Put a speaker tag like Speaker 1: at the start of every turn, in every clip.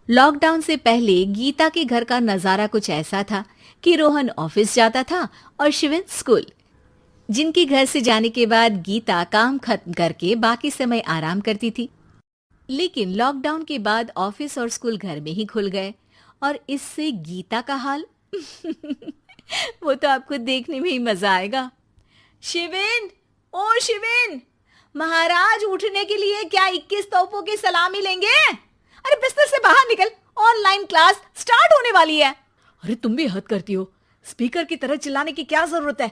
Speaker 1: Lockdown से पहले गीता के घर का नजारा कुछ ऐसा था कि रोहन ऑफिस जाता था और शिवन स्कूल। जिनके घर से जाने के बाद गीता काम खत्म करके बाकी समय आराम करती थी। लेकिन लॉकडाउन के बाद ऑफिस और स्कूल घर में ही खुल गए और इससे गीता का हाल वो तो आपको देखने में ही मजा आएगा। शिवेन, ओ शिवेन, महाराज उठने के लिए क्या 21 तोपों की सलामी लेंगे? अरे बिस्तर से बाहर निकल, ऑनलाइन क्लास स्टार्ट होने वाली है। अरे तुम भी हद करती हो, स्पीकर की तरह चिल्लाने की क्या जरूरत है?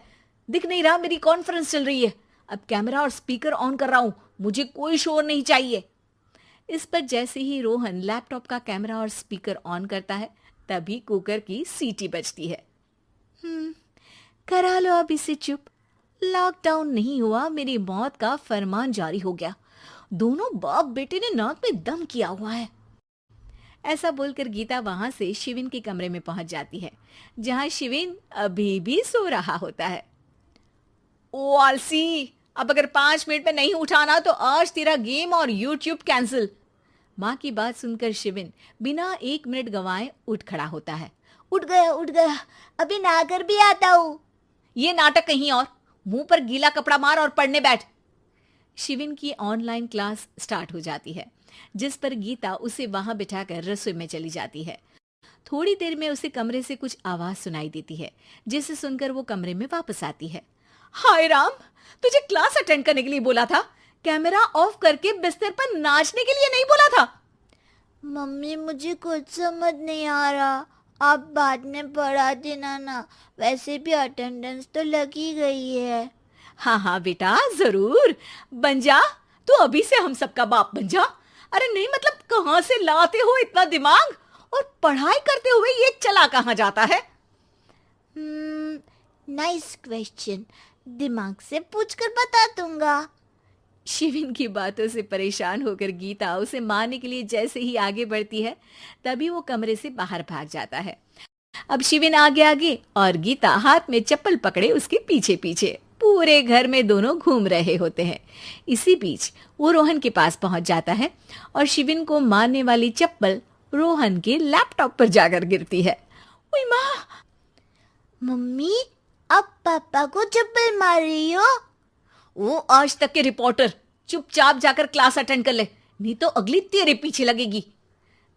Speaker 1: दिख नहीं रहा मेरी कॉन्फ्रेंस चल रही है। अब कैमरा और स्पीकर ऑन कर रहा हूं, मुझे कोई शोर नहीं चाहिए। इस पर जैसे ही रोहन लैपटॉप का कैमरा और स्पीकर ऑन करता है तभी कुकर की सीटी बजती है। करा लो अब इसे चुप। लॉकडाउन नहीं हुआ, मेरी मौत का फरमान जारी हो गया। दोनों बाप बेटे ने नाक में दम किया हुआ है। ऐसा बोलकर गीता वहां से शिविन के कमरे में पहुंच जाती है, जहां शिविन अभी भी सो रहा होता है। ओ आलसी, अब अगर 5 मिनट में नहीं उठाना तो आज तेरा गेम और यूट्यूब कैंसिल। माँ की बात सुनकर शिविन बिना 1 मिनट गंवाए उठ खड़ा होता है। उठ गया, अभी नहाकर भी आता हूँ। ये नाटक कहीं और, मुंह पर गीला कपड़ा मार और पढ़ने बैठ। शिविन की ऑनलाइन क्लास स्टार्ट हो जाती है, जिस पर गीता उसे वहां बिठाकर रसोई में चली जाती है। थोड़ी देर में उसे कमरे से कुछ आवाज सुनाई देती है, जिसे सुनकर वो कमरे में वापस आती है। हाय राम, तुझे क्लास अटेंड करने के लिए बोला था, कैमरा ऑफ करके बिस्तर पर नाचने के लिए नहीं बोला था।
Speaker 2: मम्मी मुझे कुछ समझ नहीं आ रहा, आप बाद में पढ़ा देना ना, वैसे भी अटेंडेंस तो लगी गई है।
Speaker 1: हाँ हाँ बेटा, जरूर बन जा। तू अभी से हम सबका बाप बन जा। अरे नहीं मतलब कहाँ से लाते हो इतना दिमाग, और पढ़ाई करते हुए ये चला कहाँ जाता है?
Speaker 2: नाइस क्वेश्चन, दिमाग से पूछकर बता दूंगा।
Speaker 1: शिविन की बातों से परेशान होकर गीता उसे मारने के लिए जैसे ही आगे बढ़ती है तभी वो कमरे से बाहर भाग जाता है। अब शिविन आगे आगे और गीता हाथ में चप्पल पकड़े उसके पीछे पीछे पूरे घर में दोनों घूम रहे होते हैं। इसी बीच वो रोहन के पास पहुंच जाता है और शिविन को मारने वाली चप्पल रोहन के लैपटॉप पर जाकर गिरती है। ओए माँ!
Speaker 2: मम्मी, अब पापा को चप्पल मार रही हो?
Speaker 1: वो आज तक के रिपोर्टर, चुपचाप जाकर क्लास अटेंड कर ले, नहीं तो अगली तेरे पीछे लगेगी।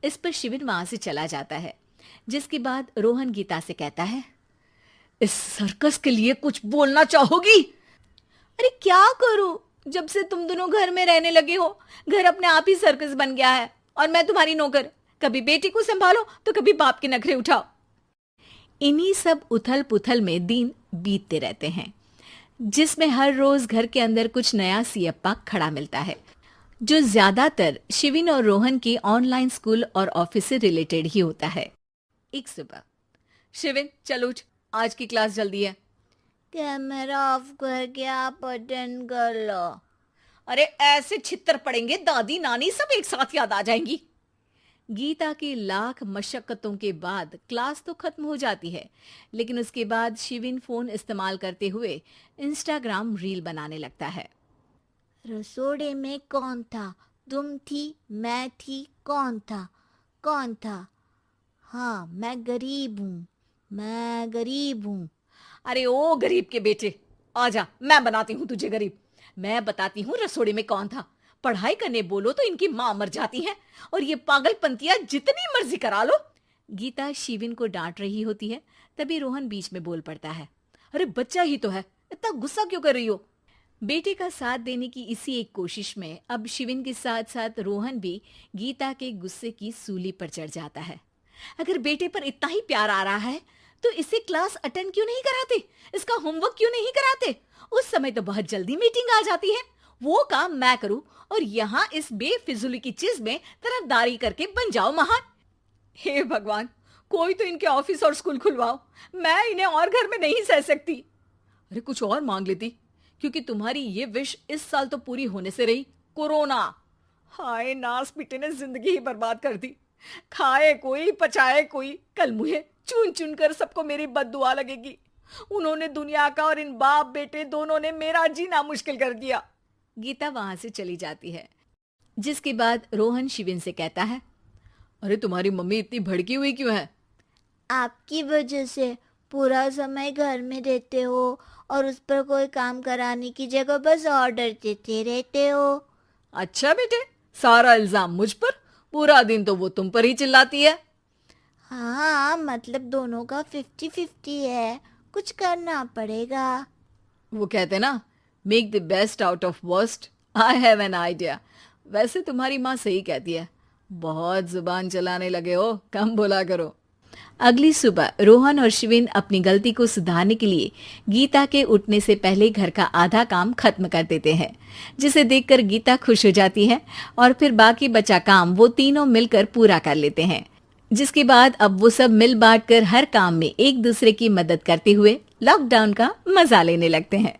Speaker 1: इस पर शिविन वहां से चला जाता है, जिसके बाद रोहन गीता से कहता है, इस सर्कस के लिए कुछ बोलना चाहोगी? अरे क्या करूं, जब से तुम दोनों घर में रहने लगे हो, घर अपने आप ही सर्कस बन गया है और मैं तुम्हारी नौकर। कभी बेटी को संभालो तो कभी बाप के नखरे उठाओ। इन्हीं सब उथल पुथल में दिन बीतते रहते हैं, जिसमें हर रोज घर के अंदर कुछ नया सियप्पा खड़ा मिलता है, जो ज्यादातर शिविन और रोहन की ऑनलाइन स्कूल और ऑफिस से रिलेटेड ही होता है। एक सुबह, शिविन चल उठ, आज की क्लास जल्दी है।
Speaker 2: कैमरा ऑफ करके आप अटेंड कर लो।
Speaker 1: अरे ऐसे छित्तर पड़ेंगे, दादी नानी सब एक साथ याद आ जाएंगी। गीता की लाख मशक्कतों के बाद क्लास तो खत्म हो जाती है, लेकिन उसके बाद शिविन फोन इस्तेमाल करते हुए इंस्टाग्राम रील बनाने लगता है।
Speaker 2: रसोड़े में कौन था? तुम थी, मैं थी, कौन था? कौन था? हाँ, मैं गरीब हूँ।
Speaker 1: अरे ओ गरीब के बेटे, आजा, मैं बनाती हूँ तुझे गरीब। मैं बताती हूँ रसोड़े में कौन था। पढ़ाई करने बोलो तो इनकी माँ मर जाती है, और ये पागलपंतियां जितनी मर्जी करा लो। गीता शिविन को डांट रही होती है, तभी रोहन बीच में बोल पड़ता है। अरे बच्चा ही तो है, इतना गुस्सा क्यों कर रही हो? बेटे का साथ देने की इसी एक कोशिश में अब शिविन के साथ साथ रोहन भी गीता के गुस्से की सूली पर चढ़ जाता है। अगर बेटे पर इतना ही प्यार आ रहा है तो इसे क्लास अटेंड क्यों नहीं कराते, इसका होमवर्क क्यों नहीं कराते? उस समय तो बहुत जल्दी मीटिंग आ जाती है, वो काम मैं करूं और यहाँ इस बेफिजुली की चीज में तरफदारी करके बन जाओ महान। हे भगवान, कोई तो इनके ऑफिस और स्कूल खुलवाओ, मैं इन्हें और घर में नहीं सह सकती। अरे कुछ और मांग लेती, क्योंकि तुम्हारी ये विश इस साल तो पूरी होने से रही, कोरोना। हाय नास पीटे ने जिंदगी ही बर्बाद कर दी। खाए कोई पचाए कोई, कल मुझे चुन चुन कर सबको मेरी बद्दुआ लगेगी। उन्होंने दुनिया का और इन बाप बेटे दोनों ने मेरा जीना मुश्किल कर दिया। गीता वहां से चली जाती है, जिसके बाद रोहन शिविन से कहता है, अरे तुम्हारी मम्मी इतनी भड़की हुई क्यों है?
Speaker 2: आपकी वजह से पूरा समय घर में रहते हो और उस पर कोई काम कराने की जगह बस ऑर्डर देते रहते हो।
Speaker 1: अच्छा बेटे, सारा इल्जाम मुझ पर? पूरा दिन तो वो तुम पर ही चिल्लाती है।
Speaker 2: हाँ, मतलब दोनों का 50-50 है, कुछ करना पड़ेगा।
Speaker 1: वो कहते ना, make the best out of worst. I have an idea. वैसे तुम्हारी माँ सही कहती है, बहुत जुबान चलाने लगे हो, कम बोला करो। अगली सुबह रोहन और शिविन अपनी गलती को सुधारने के लिए गीता के उठने से पहले घर का आधा काम खत्म कर देते हैं, जिसे देखकर गीता खुश हो जाती है और फिर बाकी बचा काम वो तीनों मिलकर पूरा कर लेते हैं। जिसके बाद अब वो सब मिल बांट कर हर काम में एक दूसरे की मदद करते हुए लॉकडाउन का मजा लेने लगते हैं।